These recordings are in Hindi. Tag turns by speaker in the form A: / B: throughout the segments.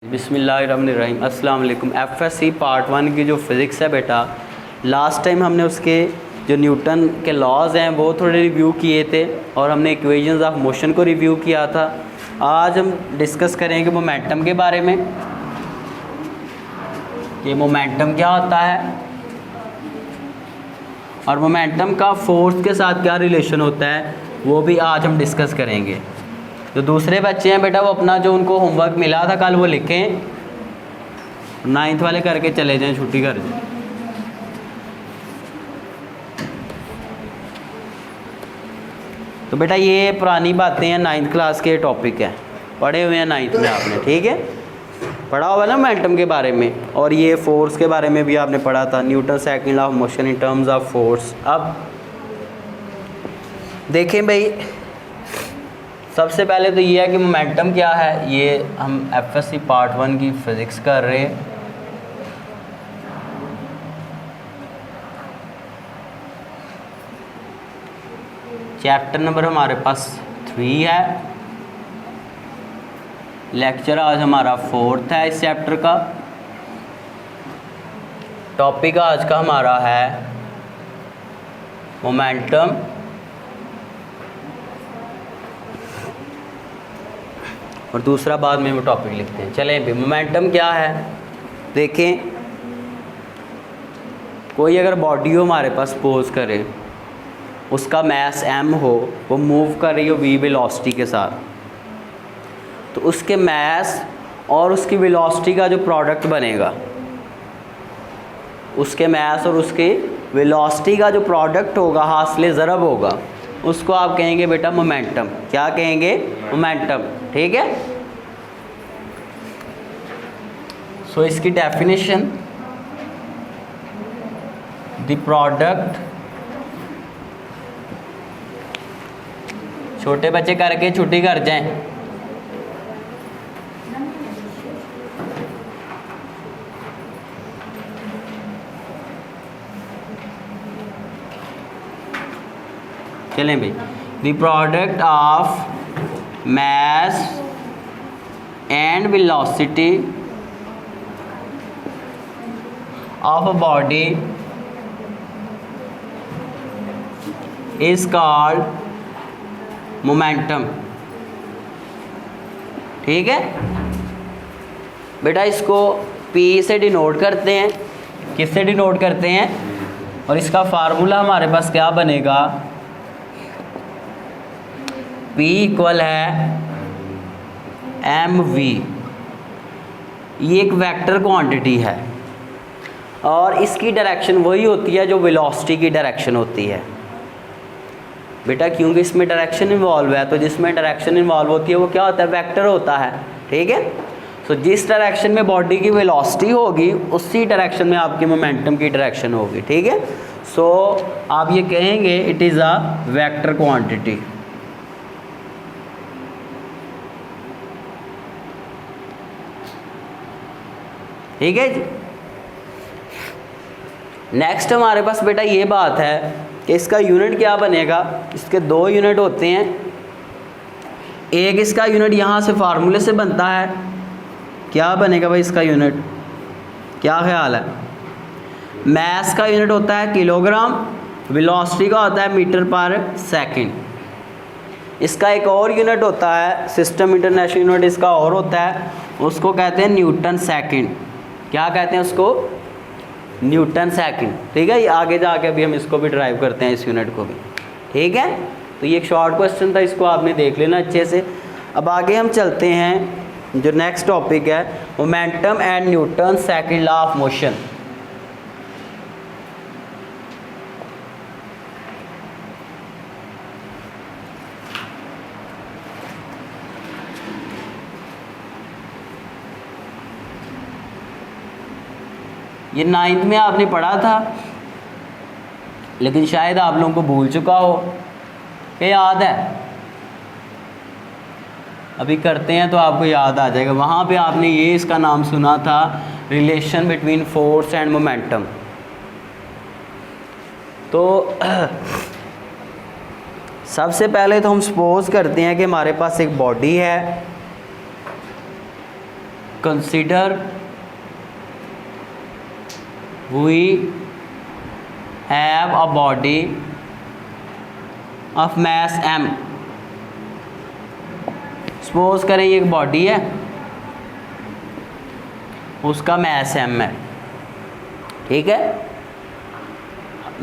A: बिस्मिल्लाहिर्रहमानिर्रहीम अस्सलाम वालेकुम। एफएससी पार्ट 1 की जो फ़िज़िक्स है बेटा, लास्ट टाइम हमने उसके जो न्यूटन के लॉज हैं वो थोड़े रिव्यू किए थे और हमने इक्वेशंस ऑफ मोशन को रिव्यू किया था। आज हम डिस्कस करेंगे मोमेंटम के बारे में कि मोमेंटम क्या होता है और मोमेंटम का फोर्स के साथ क्या रिलेशन होता है, वो भी आज हम डिस्कस करेंगे। जो दूसरे बच्चे हैं बेटा, वो अपना जो उनको होमवर्क मिला था कल वो लिखें, 9th वाले करके चले जाएं, छुट्टी कर जाएं। तो बेटा ये पुरानी बातें हैं, 9th क्लास के टॉपिक है, पढ़े हुए हैं 9th में आपने, ठीक है, पढ़ा हुआ ना मोमेंटम के बारे में। और ये फोर्स के बारे में भी आपने पढ़ा था, Newton second law of motion in terms of force. अब देखें भाई, सबसे पहले तो ये है कि मोमेंटम क्या है। ये हम एफएससी पार्ट 1 की फ़िज़िक्स कर रहे हैं। चैप्टर नंबर हमारे पास 3 है। लेक्चर आज हमारा 4th है इस चैप्टर का। टॉपिक आज का हमारा है मोमेंटम और दूसरा बाद में वो टॉपिक लिखते हैं। चलें भी, मोमेंटम क्या है देखें। कोई अगर बॉडी हो हमारे पास, सपोज करें उसका मास m हो, वो मूव कर रही हो v वेलोसिटी के साथ, तो उसके मास और उसकी वेलोसिटी का जो प्रोडक्ट बनेगा, उसके मास और उसकी वेलोसिटी का जो प्रोडक्ट होगा, हासिल ज़रब होगा, उसको आप कहेंगे बेटा मोमेंटम। क्या कहेंगे? मोमेंटम, ठीक है। सो इसकी डेफिनेशन, द प्रोडक्ट, छोटे बच्चे करके छुट्टी कर जाएं। चलें भाई, the product of mass and velocity of a body is called momentum, ठीक है बेटा। इसको P से डिनोट करते हैं। किससे डिनोट करते हैं? और इसका फार्मूला हमारे पास क्या बनेगा? P इक्वल है mv। ये एक वेक्टर क्वांटिटी है और इसकी डायरेक्शन वही होती है जो वेलोसिटी की डायरेक्शन होती है बेटा, क्योंकि इसमें डायरेक्शन इन्वॉल्व है। तो जिसमें डायरेक्शन इन्वॉल्व होती है वो क्या होता है? वेक्टर होता है, ठीक है। सो जिस डायरेक्शन में बॉडी की वेलोसिटी होगी, उसी डायरेक्शन में आपकी मोमेंटम की डायरेक्शन होगी, ठीक है। सो आप ये कहेंगे it is a vector quantity. ठीक है जी। नेक्स्ट हमारे पास बेटा ये बात है कि इसका यूनिट क्या बनेगा। इसके 2 यूनिट होते हैं। एक इसका यूनिट यहाँ से फार्मूले से बनता है। क्या बनेगा भाई इसका यूनिट? क्या ख्याल है? मास का यूनिट होता है किलोग्राम, वेलोसिटी का होता है मीटर पर सेकंड। इसका एक और यूनिट होता है, सिस्टम इंटरनेशनल यूनिट इसका और होता है, उसको कहते हैं न्यूटन सेकंड। क्या कहते हैं उसको? न्यूटन सेकंड, ठीक है। ये आगे जाके अभी हम इसको भी ड्राइव करते हैं, इस यूनिट को भी, ठीक है। तो ये एक शॉर्ट क्वेश्चन था, इसको आपने देख लेना अच्छे से। अब आगे हम चलते हैं, जो नेक्स्ट टॉपिक है momentum and Newton second law of motion. ये 9th में आपने पढ़ा था, लेकिन शायद आप लोगों को भूल चुका हो कि याद है। अभी करते हैं तो आपको याद आ जाएगा। वहाँ पे आपने ये इसका नाम सुना था, relation between force and momentum. तो सबसे पहले तो हम सपोज करते हैं कि हमारे पास एक बॉडी है consider we have a body of mass m। Suppose करें ये एक बॉडी है, उसका मास m है, ठीक है।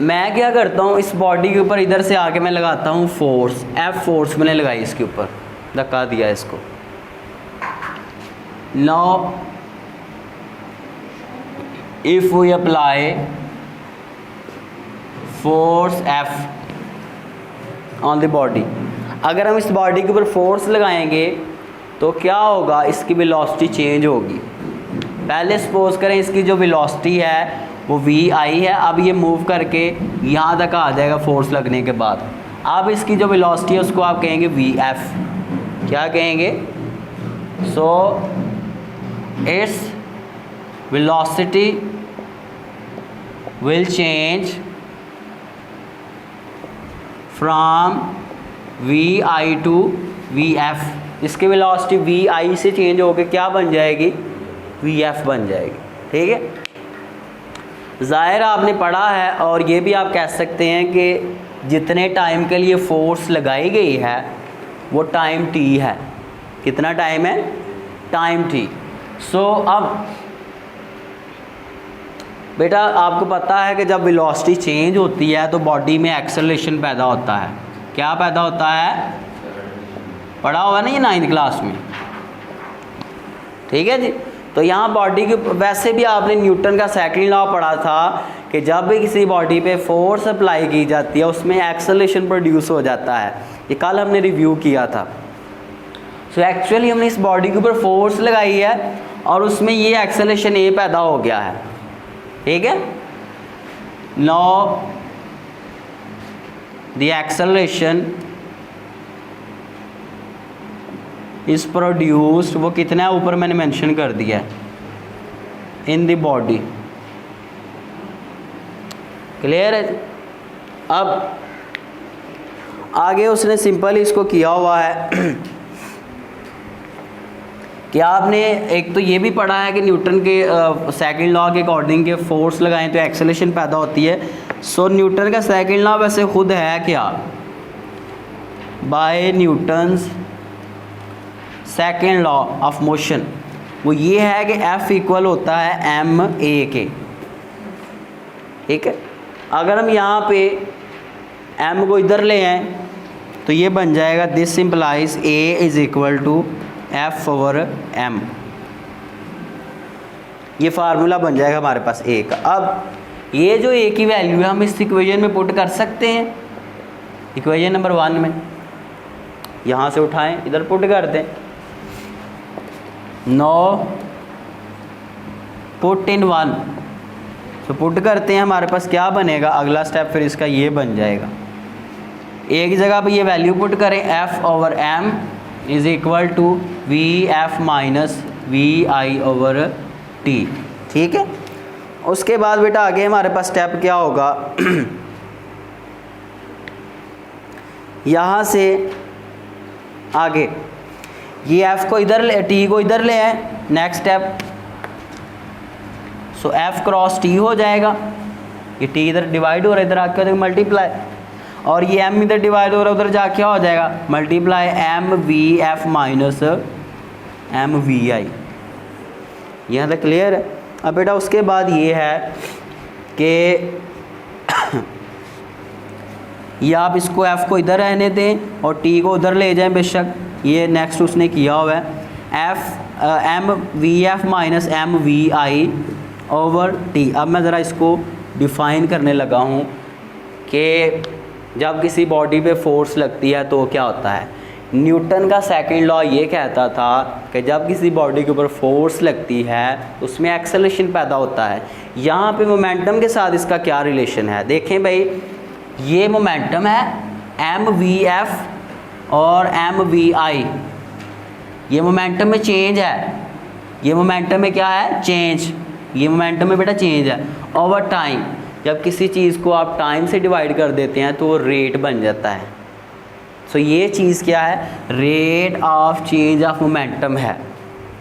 A: मैं क्या करता हूँ, इस बॉडी के ऊपर इधर से आके मैं लगाता हूँ फोर्स, F फोर्स मैंने लगाई इसके ऊपर, धक्का दिया इसको। Now if we apply force F on the body, अगर हम इस बॉडी के ऊपर फोर्स लगाएंगे तो क्या होगा, इसकी वेलोसिटी चेंज होगी। पहले सपोज करें इसकी जो वेलोसिटी है वो vi है, अब ये मूव करके यहाँ तक आ जाएगा फोर्स लगने के बाद। अब इसकी जो वेलोसिटी है उसको आप कहेंगे vf, क्या कहेंगे, so its velocity will change from vi to vf। इसकी वेलोसिटी vi से चेंज होकर क्या बन जाएगी, vf बन जाएगी, ठीक है। ज़ाहिर आपने पढ़ा है, और ये भी आप कह सकते हैं कि जितने टाइम के लिए फोर्स लगाई गई है वो टाइम t है। कितना टाइम है, टाइम t। सो अब बेटा आपको पता है कि जब वेलोसिटी चेंज होती है तो बॉडी में एक्सेलरेशन पैदा होता है। क्या पैदा होता है, पढ़ा हुआ ना ये 9th क्लास में, ठीक है जी। तो यहाँ बॉडी के, वैसे भी आपने न्यूटन का सेकंड लॉ पढ़ा था कि जब भी किसी बॉडी पे फोर्स अप्लाई की जाती है उसमें एक्सेलरेशन प्रोड्यूस हो जाता है। ये कल हमने रिव्यू किया था। सो एक्चुअली हमने इस बॉडी के ऊपर फोर्स लगाई है और उसमें ये एक्सेलरेशन ए पैदा हो गया है, ठीक है। Now the acceleration is produced, वो कितना है ऊपर मैंने मेंशन कर दिया है, इन द बॉडी। क्लियर है। अब आगे उसने सिंपल इसको किया हुआ है कि आपने एक तो ये भी पढ़ा है कि न्यूटन के सेकंड लॉ के अकॉर्डिंग के फोर्स लगाएं तो एक्सेलरेशन पैदा होती है। सो न्यूटन का सेकंड लॉ वैसे खुद है क्या, by Newton's second law of motion, वो ये है कि F इक्वल होता है ma के, ठीक है। अगर हम यहाँ पे m को इधर ले आए तो ये बन जाएगा, this implies a is equal to F over m। ये फार्मूला बन जाएगा हमारे पास a का। अब ये जो a की वैल्यू है हम इस इक्वेशन में पुट कर सकते हैं, इक्वेशन नंबर 1 में। यहाँ से उठाएं, इधर पुट कर दें। नो पुट इन 1, तो पुट करते हैं, हमारे पास क्या बनेगा, अगला स्टेप फिर इसका ये बन जाएगा। एक ही जगह पे ये वैल्यू पुट करें, F over m is equal to vf minus vi over t, ठीक है। उसके बाद बेटा आगे हमारे पास स्टेप क्या होगा यहाँ से आगे ये f को इधर ले, t को इधर ले आए, नेक्स्ट स्टेप। सो f क्रॉस t हो जाएगा, ये t इधर डिवाइड हो रहा है, इधर आके हो मल्टीप्लाई, और ये m इधर डिवाइड हो रहा है, उधर जाके क्या हो जाएगा, multiply m v f minus m v i। यहाँ तक क्लियर है। अब बेटा उसके बाद ये है कि या आप इसको f को इधर रहने दें और t को उधर ले जाएं, बेशक ये नेक्स्ट उसने किया हुआ है, m v f minus m v i over t। अब मैं ज़रा इसको डिफ़ाइन करने लगा हूँ कि जब किसी बॉडी पे फोर्स लगती है तो क्या होता है। न्यूटन का सेकंड लॉ ये कहता था कि जब किसी बॉडी के ऊपर फोर्स लगती है उसमें एक्सेलरेशन पैदा होता है। यहाँ पे मोमेंटम के साथ इसका क्या रिलेशन है, देखें भाई, ये मोमेंटम है m v f और m v i, ये मोमेंटम में चेंज है, ये मोमेंटम में क्या है, चेंज, ये मोमेंटम में बेटा चेंज है ओवर टाइम। जब किसी चीज़ को आप टाइम से डिवाइड कर देते हैं तो वो रेट बन जाता है। सो ये चीज़ क्या है, rate of change of momentum है।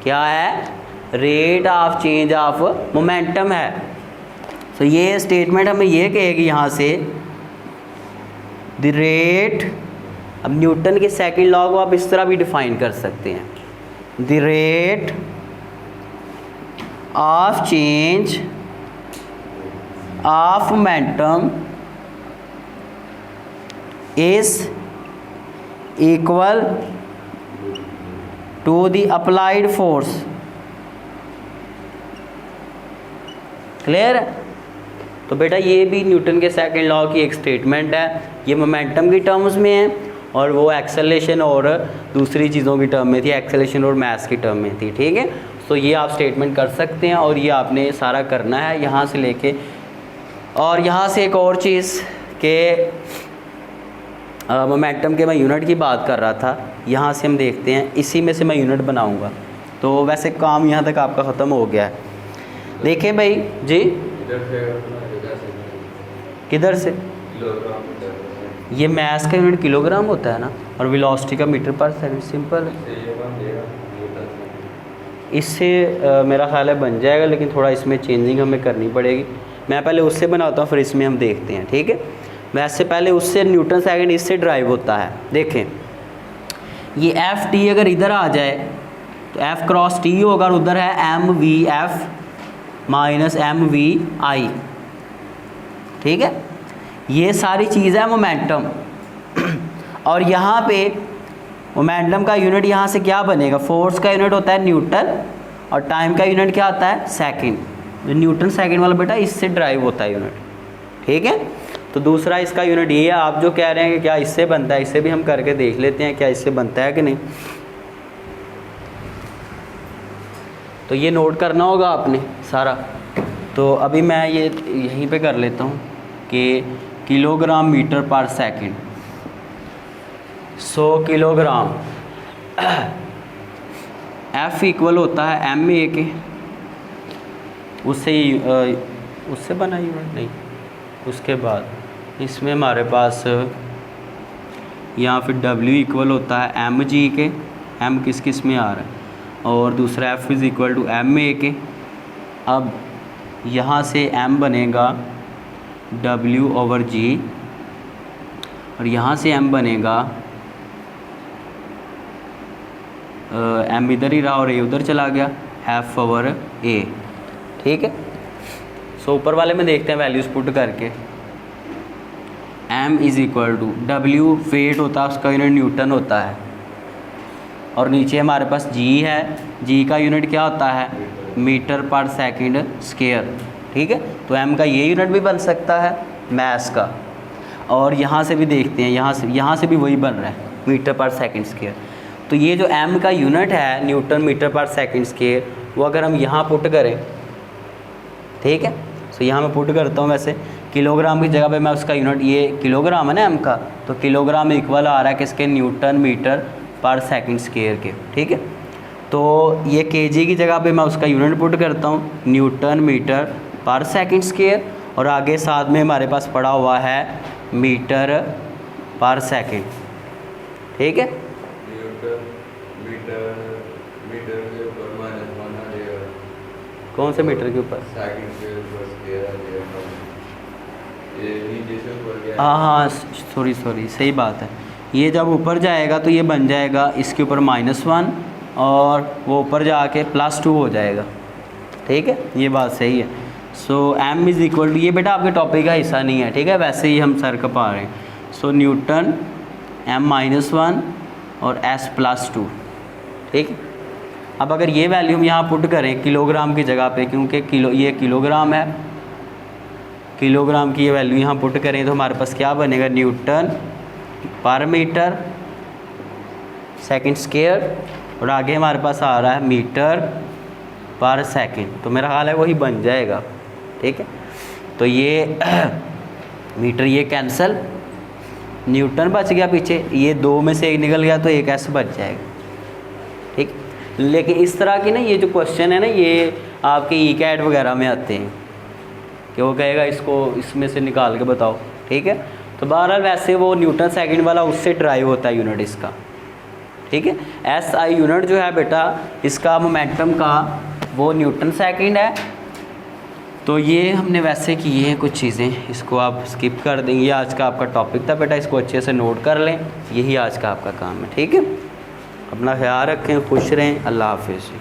A: क्या है, rate of change of momentum है। तो ये स्टेटमेंट हमें ये कहेगी यहाँ से द रेट, अब न्यूटन के सेकंड लॉ को आप इस तरह भी डिफाइन कर सकते हैं, the rate of change of momentum is equal to the applied force. Clear है? तो बेटा ये भी न्यूटन के सेकंड लॉ की एक स्टेटमेंट है, ये मोमेंटम की टर्म्स में है और वो एक्सेलरेशन और दूसरी चीज़ों की टर्म में थी, एक्सेलरेशन और मास की टर्म में थी। ठीक है, तो ये आप स्टेटमेंट कर सकते हैं और ये आपने सारा करना है यहाँ से लेके। और यहाँ से एक और चीज़ के मोमेंटम के मैं यूनिट की बात कर रहा था, यहाँ से हम देखते हैं, इसी में से मैं यूनिट बनाऊँगा। तो वैसे काम यहाँ तक आपका ख़त्म हो गया है। देखें भाई जी, किधर से? ये मास का यूनिट किलोग्राम होता है ना, और वेलोसिटी का मीटर पर सेकंड। सिंपल है, इससे मेरा ख्याल है बन जाएगा, लेकिन थोड़ा इसमें चेंजिंग हमें करनी पड़ेगी। मैं पहले उससे बनाता हूँ, फिर इसमें हम देखते हैं। ठीक है, वैसे पहले उससे न्यूटन सेकंड इससे ड्राइव होता है। देखें ये एफ टी अगर इधर आ जाए तो एफ क्रॉस टी होगा, और उधर है M V F minus M V I. ठीक है, ये सारी चीज़ है मोमेंटम। और यहाँ पे मोमेंटम का यूनिट यहाँ से क्या बनेगा? फोर्स का यूनिट होता है न्यूटन और टाइम का यूनिट क्या होता है? सेकंड। न्यूटन सेकंड वाला बेटा इससे ड्राइव होता है यूनिट। ठीक है, तो दूसरा इसका यूनिट ये है। आप जो कह रहे हैं कि क्या इससे बनता है, इससे भी हम करके देख लेते हैं क्या इससे बनता है कि नहीं। तो ये नोट करना होगा आपने सारा। तो अभी मैं ये यहीं पे कर लेता हूँ कि किलोग्राम मीटर पर सेकंड, 100 किलोग्राम F इक्वल होता है एम ए के, उससे बना यूनिट नहीं। उसके बाद इसमें हमारे पास यहाँ फिर W इक्वल होता है एम जी के, M किस किस में आ रहा है, और दूसरा F is equal to M A के। अब यहाँ से M बनेगा W ओवर G, और यहाँ से M बनेगा M इधर ही रहा और A उधर चला गया, F ओवर A। ठीक है, सो ऊपर वाले में देखते हैं वैल्यूज़ पुट करके। M is equal to W weight होता है, उसका यूनिट न्यूटन होता है, और नीचे हमारे पास G है, G का यूनिट क्या होता है? मीटर पर सेकंड स्क्वायर। ठीक है, तो M का ये यूनिट भी बन सकता है मास का, और यहाँ से भी देखते हैं, यहाँ से भी वही बन रहा है मीटर पर सेकंड स्क्वायर। तो ये जो M का यूनिट है न्यूटन मीटर पर सेकंड स्क्वायर, वो अगर हम यहाँ पुट करें, ठीक है, तो यहाँ मैं पुट करता हूँ। वैसे किलोग्राम की जगह पे मैं उसका यूनिट, ये किलोग्राम है ना M का, तो किलोग्राम इक्वल आ रहा है किसके? न्यूटन मीटर पर सेकंड स्क्वायर के। ठीक है, तो ये केजी की जगह पे मैं उसका यूनिट पुट करता हूँ, न्यूटन मीटर पर सेकंड स्क्वायर, और आगे साथ में हमारे पास पड़ा हुआ है मीटर पर सेकंड। ठीक है, कौन से मीटर के ऊपर? हाँ, सॉरी सही बात है। ये जब ऊपर जाएगा तो ये बन जाएगा इसके ऊपर -1, और वो ऊपर जाके +2 हो जाएगा। ठीक है, ये बात सही है। सो M इज़ इक्वल टू, ये बेटा आपके टॉपिक का हिस्सा नहीं है, ठीक है, वैसे ही हम सर कपा रहे हैं। सो न्यूटन M-1 और S+2। ठीक है, अब अगर ये वैल्यू हम यहाँ पुट करें किलोग्राम की जगह पे, क्योंकि ये किलोग्राम है, किलोग्राम की ये वैल्यू यहाँ पुट करें तो हमारे पास क्या बनेगा? न्यूटन पर मीटर सेकंड स्क्वायर, और आगे हमारे पास आ रहा है मीटर पर सेकंड। तो मेरा ख्याल है वही बन जाएगा। ठीक है, तो ये मीटर ये कैंसिल, न्यूटन बच गया पीछे, ये 2 में से 1 निकल गया तो 1 S बच जाएगा। ठीक, लेकिन इस तरह की ना ये जो क्वेश्चन है ना, ये आपके ई-कैट वगैरह में आते हैं कि वो कहेगा इसको इसमें से निकाल के बताओ। ठीक है, तो बहरहाल वैसे वो न्यूटन सेकंड वाला उससे ड्राइव होता है यूनिट इसका। ठीक है, SI यूनिट जो है बेटा इसका मोमेंटम का वो न्यूटन सेकंड है। तो ये हमने वैसे किए हैं कुछ चीज़ें, इसको आप स्किप कर देंगे। आज का आपका टॉपिक था बेटा, इसको अच्छे से नोट कर लें, यही आज का आपका काम है। ठीक है, अपना ख्याल रखें, खुश रहें, अल्लाह हाफिज़।